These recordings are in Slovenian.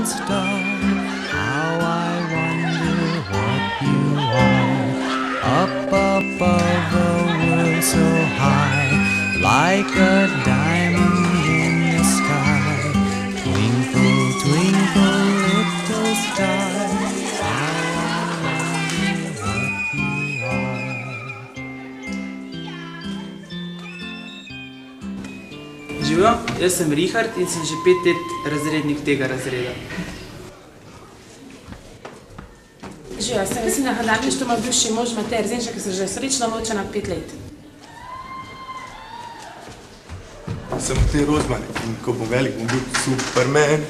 star. How I wonder what you are. Up above the world so high, like a diamond in the sky. Twinkle, twinkle, little star. How I wonder what you are. Živijo, jaz sem Richard in sem že 5 let razrednik tega razreda. Živijo, sem Vesina Hadanič, to ima bivši mož Matej Zenša, ki se že srečno ločena 5 let. Sem Matej Rozman in ko bom velik, bom bil Superman.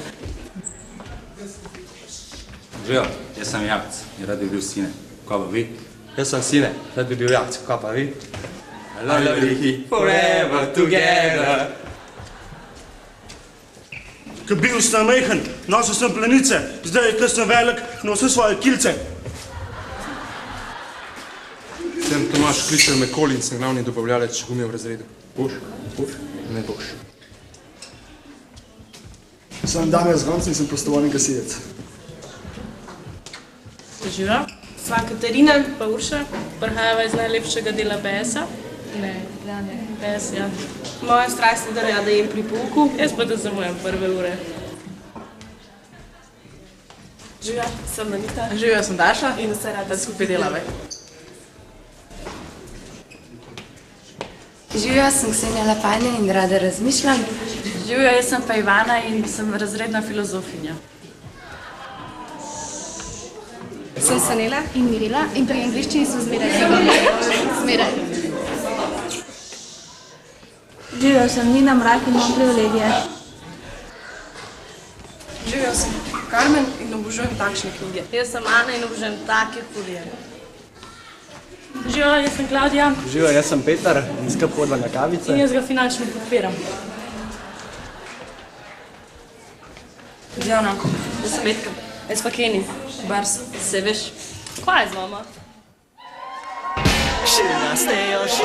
Živijo, jaz sem Jakc in rad bi bil Sine. Kaj pa vi? Jaz sem Sine, rad bi bil Jakc. Kaj pa vi? I love you forever together. Ko bil sem majhen, nosil sem plenice, zdaj, ko sem velik, nosim svoje kilce. Sem Tomaž Klicer Mekoli in sem glavni dobavljalec gumije v razredu. Boš? Boš? Ne boš. Sem Damjan Zgonc in sem prostovoljni gasilec. Živijo, sva Katarina pa Urša, prihajava iz najlepšega dela BS-a. Ne, BS, ja. Moja strast je, da jem pri pouku. Jaz pa da zamujam prve ure. Živijo, sem Anita. Živijo, sem Daša. In vse rada skupaj delava. Živijo, sem Ksenija Lapajne in rada razmišljam. Živijo, jaz sem pa Ivana in sem razredna filozofinja. Sem Sanela in Mirela in pri angliščini sem zmeraj. Živijo, sem Nina Mrak in imam privilegije. Živijo, sem Karmen in obožujem takšne knjige. Jaz sem Ana in obožujem take furije. Živijo, jaz sem Klaudija. Živijo, jaz sem Petar in skrb hodva na kavice. In jaz ga finančno podpiram. Dijana, jaz sem Metka. Jaz pa Keni. Bars. Se veš. Kaj je z mama? Should I stay or should